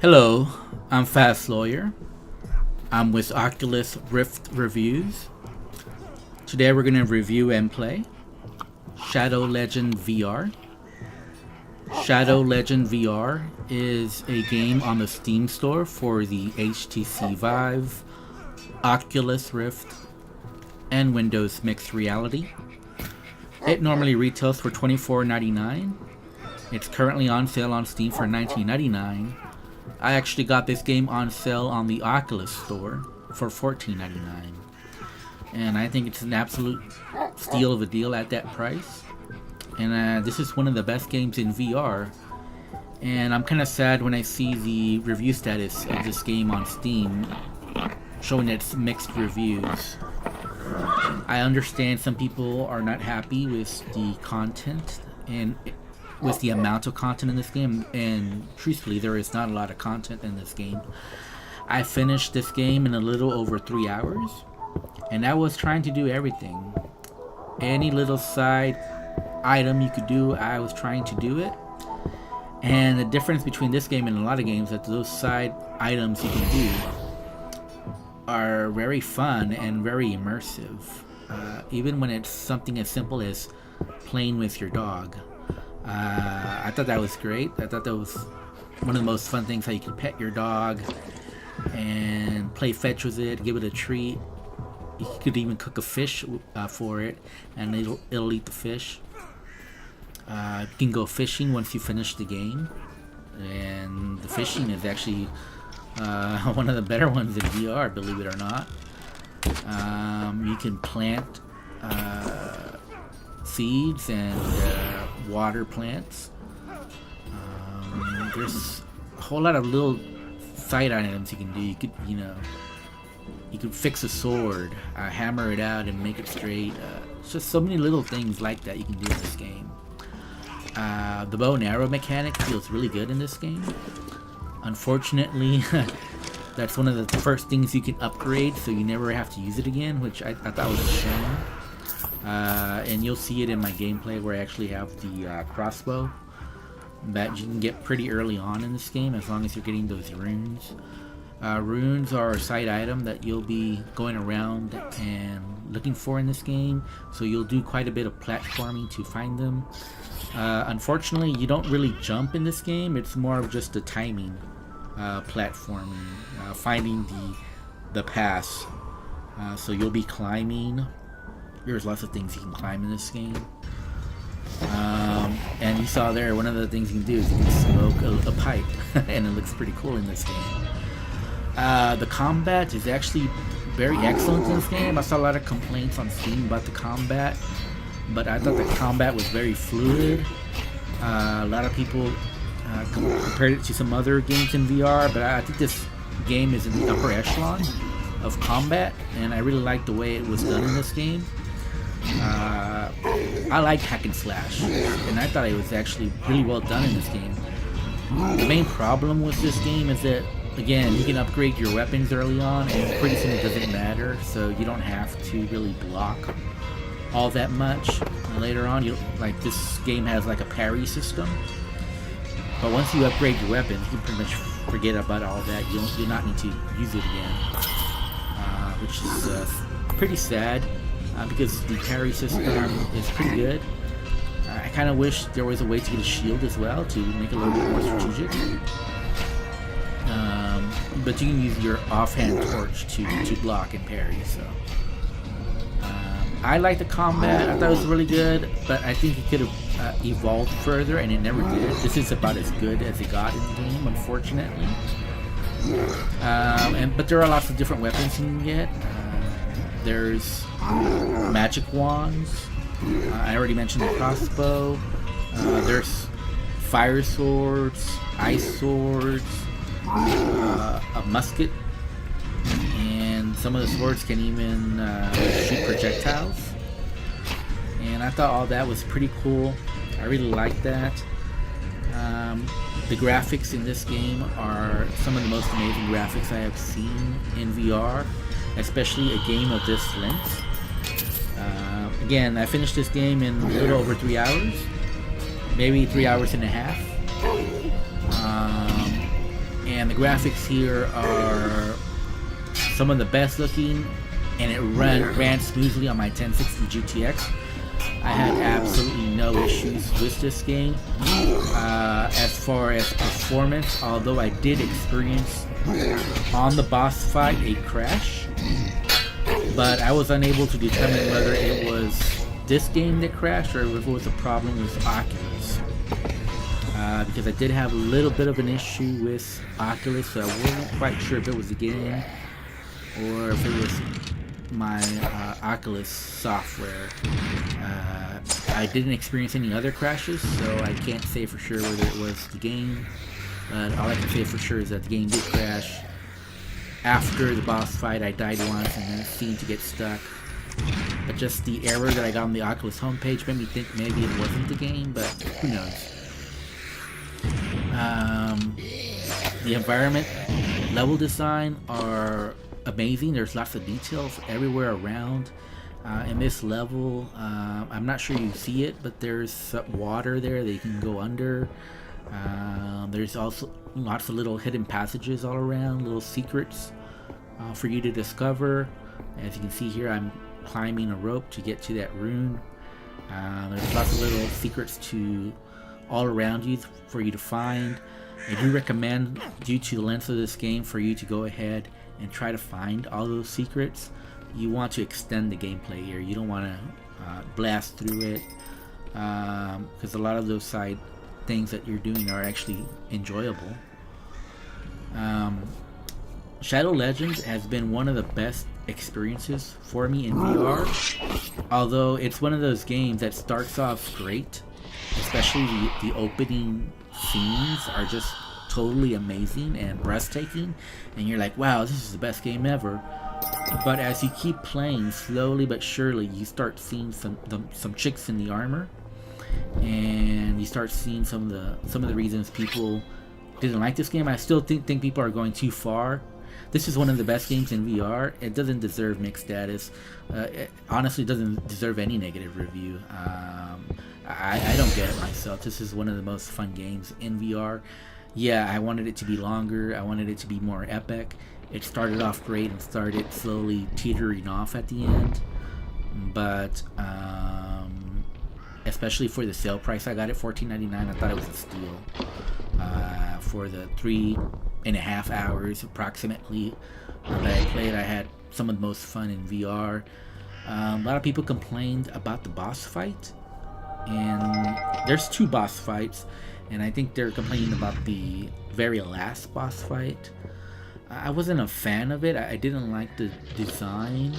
Hello, I'm Fast Lawyer. I'm with Oculus Rift Reviews. Today we're going to review and play Shadow Legend VR. Shadow Legend VR is a game on the Steam store for the HTC Vive, Oculus Rift, and Windows Mixed Reality. It normally retails for $24.99. It's currently on sale on Steam for $19.99. I actually got this game on sale on the Oculus store for $14.99. And I think it's an absolute steal of a deal at that price. And this is one of the best games in VR. And I'm kind of sad when I see the review status of this game on Steam showing its mixed reviews. I understand some people are not happy with the content and with the amount of content in this game, and truthfully there is not a lot of content in this game. I finished this game in a little over 3 hours, and I was trying to do everything. Any little side item you could do, I was trying to do it. And the difference between this game and a lot of games is that those side items you can do are very fun and very immersive, even when it's something as simple as playing with your dog. I thought that was great. I thought that was one of the most fun things, how you can pet your dog and play fetch with it, give it a treat. You could even cook a fish for it, and it'll eat the fish. You can go fishing once you finish the game, and the fishing is actually one of the better ones in VR, believe it or not. You can plant seeds and water plants. There's a whole lot of little side items you can do. You could fix a sword, hammer it out and make it straight. It's just so many little things like that you can do in this game. The bow and arrow mechanic feels really good in this game. Unfortunately, that's one of the first things you can upgrade, so you never have to use it again, which I thought was a shame. And you'll see it in my gameplay where I actually have the crossbow that you can get pretty early on in this game, as long as you're getting those runes. Runes are a side item that you'll be going around and looking for in this game, so you'll do quite a bit of platforming to find them. Unfortunately, you don't really jump in this game. It's more of just a timing platforming, finding the pass. So you'll be climbing. There's lots of things you can climb in this game. And you saw there, one of the things you can do is you can smoke a pipe, and it looks pretty cool in this game. The combat is actually very excellent in this game. I saw a lot of complaints on Steam about the combat, but I thought the combat was very fluid. A lot of people compared it to some other games in VR, but I think this game is in the upper echelon of combat, and I really like the way it was done in this game. I like hack and slash, and I thought it was actually really well done in this game. The main problem with this game is that, again, you can upgrade your weapons early on, and pretty soon it doesn't matter, so you don't have to really block all that much. And later on, this game has like a parry system, but once you upgrade your weapons, you can pretty much forget about all that. You'll not need to use it again, which is pretty sad. Because the parry system is pretty good. I kind of wish there was a way to get a shield as well to make it a little bit more strategic. But you can use your offhand torch to block and parry. So I like the combat. I thought it was really good, but I think it could have evolved further, and it never did. This is about as good as it got in the game, unfortunately. But there are lots of different weapons you can get. There's magic wands. I already mentioned the crossbow. There's fire swords, ice swords, a musket, and some of the swords can even shoot projectiles. And I thought all that was pretty cool. I really liked that. The graphics in this game are some of the most amazing graphics I have seen in VR, especially a game of this length. Again, I finished this game in a little over 3 hours, maybe 3 hours and a half. and the graphics here are some of the best looking, and it ran smoothly on my 1060 GTX. I had absolutely no issues with this game. As far as performance, although I did experience on the boss fight a crash, but I was unable to determine whether it was this game that crashed or if it was a problem with Oculus. Because I did have a little bit of an issue with Oculus, so I wasn't quite sure if it was the game or if it was my Oculus software. I didn't experience any other crashes, so I can't say for sure whether it was the game. But all I can say for sure is that the game did crash. After the boss fight, I died once and then it seemed to get stuck. But just the error that I got on the Oculus homepage made me think maybe it wasn't the game, but who knows. The environment, level design are amazing. There's lots of details everywhere around. In this level, I'm not sure you see it, but there's water there that you can go under. There's also lots of little hidden passages all around, little secrets for you to discover. As you can see here, I'm climbing a rope to get to that rune. There's lots of little secrets all around you for you to find. I do recommend, due to the length of this game, for you to go ahead and try to find all those secrets. You want to extend the gameplay here. You don't want to blast through it, because a lot of those side things that you're doing are actually enjoyable. Shadow Legends has been one of the best experiences for me in VR, although it's one of those games that starts off great, especially the opening scenes are just totally amazing and breathtaking, and you're like, wow, this is the best game ever. But as you keep playing, slowly but surely, you start seeing some chinks in the armor, and you start seeing some of the reasons people didn't like this game. I still think people are going too far. This is one of the best games in VR. It doesn't deserve mixed status. It honestly doesn't deserve any negative review. I don't get it myself. This is one of the most fun games in VR. Yeah, I wanted it to be longer. I wanted it to be more epic. It started off great and started slowly teetering off at the end. But especially for the sale price, I got it $14.99. I thought it was a steal. For the 3.5 hours approximately that I played, I had some of the most fun in VR. A lot of people complained about the boss fight, and there's 2 boss fights, and I think they're complaining about the very last boss fight. I wasn't a fan of it. I didn't like the design,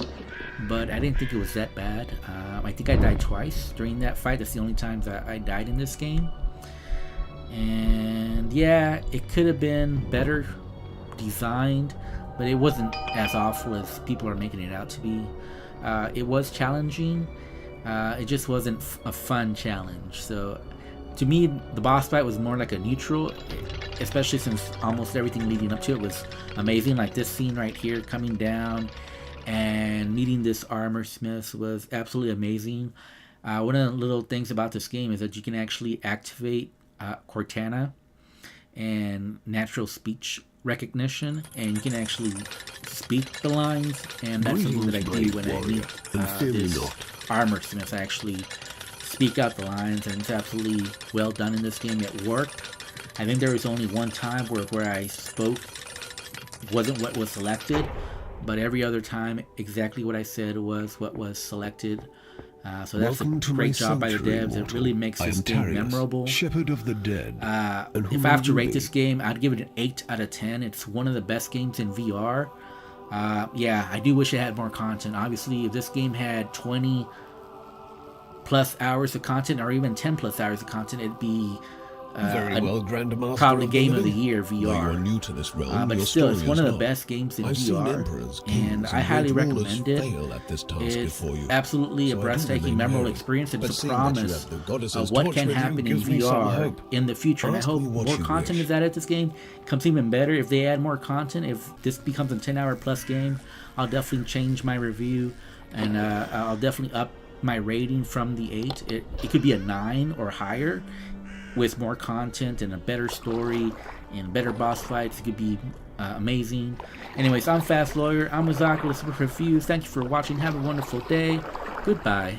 but I didn't think it was that bad. I think I died twice during that fight. That's the only times I died in this game. And yeah, it could have been better designed, but it wasn't as awful as people are making it out to be. It was challenging. It just wasn't a fun challenge. So to me, the boss fight was more like a neutral, especially since almost everything leading up to it was amazing. Like this scene right here, coming down and meeting this armor smith was absolutely amazing. One of the little things about this game is that you can actually activate Cortana and natural speech recognition, and you can actually speak the lines, and that's something that I do when I meet this armor smith. I actually speak out the lines, and it's absolutely well done in this game. It worked. I think there was only one time where I spoke wasn't what was selected, but every other time exactly what I said was what was selected. So that's a great job by the devs. It really makes this game memorable. Shepherd of the dead. If I have to rate this game, I'd give it an 8 out of 10. It's one of the best games in VR. Yeah, I do wish it had more content. Obviously, if this game had 20 plus hours of content, or even 10 plus hours of content, it'd be Very well, Grandmaster. probably game of the year VR. Though you're new to this realm, but your still, it's story one is of the not. best games in I've seen VR, emperors, and kings, I highly great rulers recommend it. fail at this task It's before you. absolutely So a I do breathtaking, remain memorable wary. experience. But It's a seeing that you promise have the goddess's of what torch can with you happen in gives me some VR hope. in the future. And I Ask hope me what more you content wish. is added to this game. Comes even better if they add more content. If this becomes a 10-hour plus game, I'll definitely change my review, and I'll definitely up my rating from the 8. It could be a 9 or higher with more content and a better story and better boss fights. It could be amazing. Anyways, I'm Fast Lawyer. I'm with Oculus Reviews. Thank you for watching. Have a wonderful day. Goodbye.